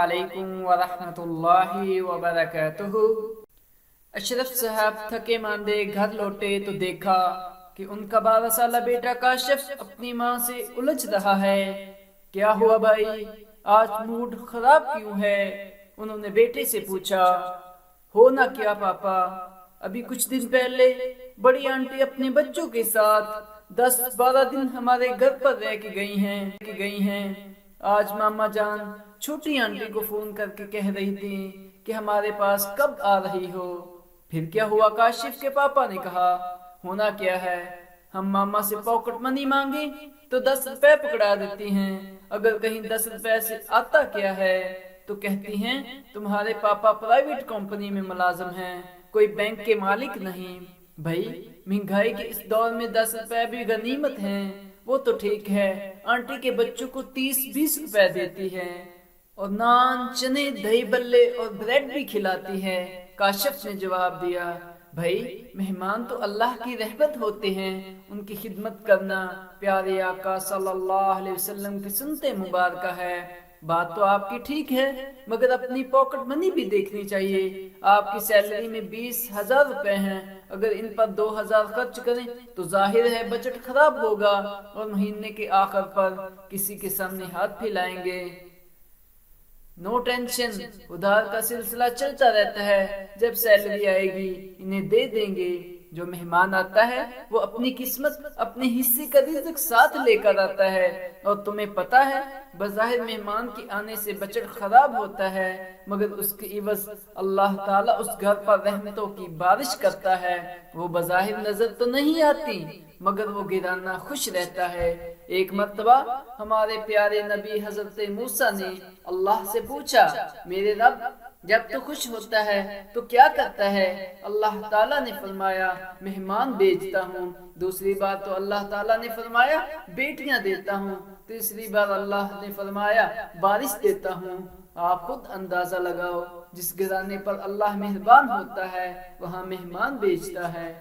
علیکم ورحمۃ اللہ وبرکاتہ۔ اشرف صاحب تھکے ماندے گھر لوٹے تو دیکھا کہ ان کا 12 سالہ بیٹا کاشف اپنی ماں سے الجھ رہا ہے۔ کیا ہوا بھائی، آج موڈ خراب کیوں ہے؟ انہوں نے بیٹے سے پوچھا۔ ہونا کیا پاپا، ابھی کچھ دن پہلے بڑی آنٹی اپنے بچوں کے ساتھ 10-12 دن ہمارے گھر پر رہ کے گئی ہیں۔ آج ماما جان چھوٹی آنٹی کو فون کر کے کہہ رہی تھی کہ ہمارے پاس کب آ رہی ہو۔ پھر کیا ہوا؟ کاشف کے پاپا نے کہا۔ ہونا کیا ہے، ہم ماما سے پاکٹ منی مانگیں تو 10 روپے پکڑا دیتی ہیں، اگر کہیں 10 روپے سے آتا کیا ہے تو کہتی ہیں تمہارے پاپا پرائیویٹ کمپنی میں ملازم ہیں، کوئی بینک کے مالک نہیں۔ بھائی مہنگائی کے اس دور میں 10 روپے بھی غنیمت ہیں۔ وہ تو ٹھیک ہے، آنٹی کے بچوں کو 30-20 روپے دیتی ہے اور نان، چنے، دہی بلے اور بریڈ بھی کھلاتی ہے۔ کاشف نے جواب دیا، بھائی مہمان تو اللہ کی رحمت ہوتے ہیں، ان کی خدمت کرنا پیارے آقا صلی اللہ علیہ وسلم کی سنت مبارکہ ہے۔ بات تو آپ کی ٹھیک ہے، مگر اپنی پاکٹ منی بھی دیکھنی چاہیے۔ آپ کی سیلری میں 20,000 روپے ہیں، اگر ان پر 2,000 خرچ کریں تو ظاہر ہے بجٹ خراب ہوگا اور مہینے کے آخر پر کسی کے سامنے ہاتھ پھیلائیں گے۔ نو ٹینشن، ادھار کا سلسلہ چلتا رہتا ہے، جب سیلری آئے گی انہیں دے دیں گے۔ جو مہمان آتا ہے وہ اپنی قسمت، اپنے حصے کا رزق ساتھ لے کر آتا ہے، اور تمہیں پتہ ہے بظاہر مہمان کے آنے سے بجٹ خراب ہوتا ہے، مگر اس کے عوض اللہ تعالیٰ اس گھر پر رحمتوں کی بارش کرتا ہے۔ وہ بظاہر نظر تو نہیں آتی مگر وہ گرانہ خوش رہتا ہے۔ ایک مرتبہ ہمارے پیارے نبی حضرت موسیٰ نے اللہ سے پوچھا، میرے رب جب تو خوش ہوتا ہے تو کیا کرتا ہے؟ اللہ تعالیٰ نے فرمایا مہمان بھیجتا ہوں۔ دوسری بار تو اللہ تعالیٰ نے فرمایا بیٹیاں دیتا ہوں۔ تیسری بار اللہ نے فرمایا بارش دیتا ہوں۔ آپ خود اندازہ لگاؤ، جس گھرانے پر اللہ مہربان ہوتا ہے وہاں مہمان بھیجتا ہے،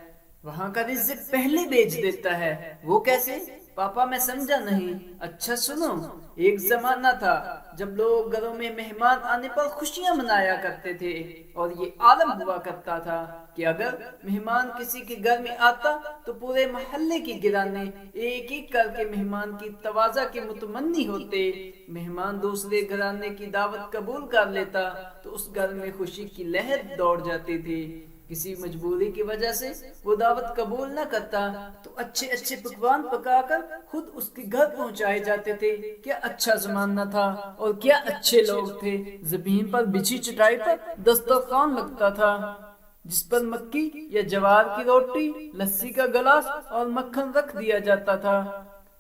وہاں کا رزق پہلے بھیج دیتا ہے۔ وہ کیسے؟ پاپا میں سمجھا نہیں۔ اچھا سنو، ایک زمانہ تھا جب لوگ گھروں میں مہمان آنے پر خوشیاں منایا کرتے تھے، اور یہ عالم ہوا کرتا تھا کہ اگر مہمان کسی کے گھر میں آتا تو پورے محلے کے گھرانے ایک ایک کر کے مہمان کی تواضع کے متمنی ہوتے۔ مہمان دوسرے گھرانے کی دعوت قبول کر لیتا تو اس گھر میں خوشی کی لہر دوڑ جاتی تھی۔ کسی مجبوری کی وجہ سے وہ دعوت قبول نہ کرتا تو اچھے اچھے پکوان پکا کر خود اس کے گھر پہنچائے جاتے تھے۔ کیا اچھا زمانہ تھا اور کیا اچھے لوگ تھے۔ زمین پر بچھی چٹائی پر دسترخوان لگتا تھا، جس پر مکی یا جوار کی روٹی، لسی کا گلاس اور مکھن رکھ دیا جاتا تھا۔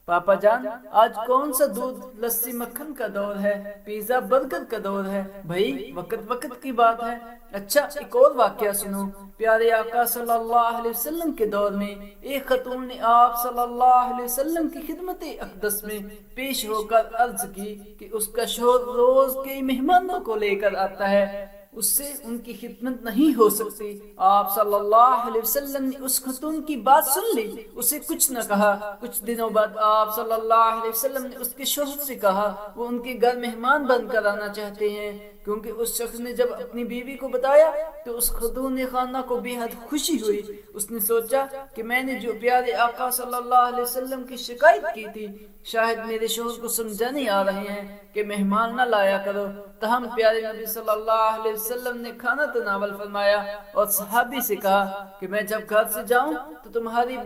پاپا جان آج کون سا دودھ، لسی، مکھن کا دور ہے، پیزا برگر کا دور ہے؟ بھائی وقت کی بات ہے۔ اچھا ایک اور واقعہ سنو۔ پیارے آقا صلی اللہ علیہ وسلم کے دور میں ایک خاتون نے آپ صلی اللہ علیہ وسلم کی خدمت اقدس میں پیش ہو کر عرض کی کہ اس کا شوہر روز کئی مہمانوں کو لے کر آتا ہے، اس سے ان کی خدمت نہیں ہو سکتی۔ آپ صلی اللہ علیہ وسلم نے اس خاتون کی بات سن لی، اسے کچھ نہ کہا۔ کچھ دنوں بعد آپ صلی اللہ علیہ وسلم نے اس کے شوہر سے کہا وہ ان کے گھر مہمان بن کر آنا چاہتے ہیں، کیونکہ اس شخص نے جب اپنی بیوی کو بتایا تو اس خاتون خانہ کو بے حد خوشی ہوئی۔ اس نے سوچا کہ میں نے جو پیارے آقا صلی اللہ علیہ وسلم کی شکایت کی تھی شاید میرے شوہر کو سمجھانے آ رہے ہیں کہ مہمان نہ لایا کرو۔ تاہم پیارے نبی صلی اللہ علیہ وسلم نے کھانا تناول فرمایا اور صحابی سے کہا کہ میں جب گھر سے جاؤں تو تمہاری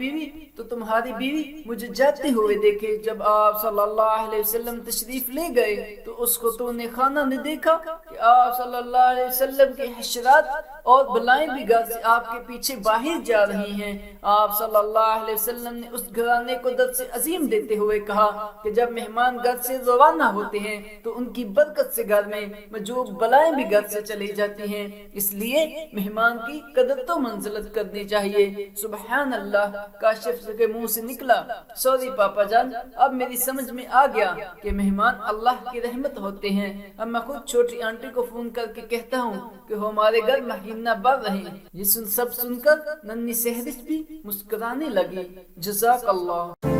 بیوی مجھے جاتے ہوئے دیکھے۔ جب آپ صلی اللہ علیہ وسلم تشریف لے گئے تو اس خاتون خانہ نے دیکھا کہ آپ صلی اللہ علیہ وسلم کے حشرات اور بلائیں بھی گھر سے آپ کے پیچھے باہر جا رہی ہیں۔ آپ صلی اللہ علیہ وسلم نے اس گھرانے کو درس عظیم دیتے ہوئے کہا کہ جب مہمان گھر سے روانہ ہوتے ہیں تو ان کی برکت سے گھر میں موجود بلائیں بھی گھر سے چلی جاتی ہیں، اس لیے مہمان کی قدر تو منزلت کرنی چاہیے۔ سبحان اللہ، کاشف کے منہ سے نکلا، سوری پاپا جان، اب میری سمجھ میں آ گیا کہ مہمان اللہ کی رحمت ہوتے ہیں۔ اب میں خود چھوٹی آنٹی کو فون کر کے کہتا ہوں کہ وہ ہمارے گھر مہینہ بھر رہیں۔ یہ سن کر ننھی سہرش بھی مسکرانے لگی۔ جزاک اللہ۔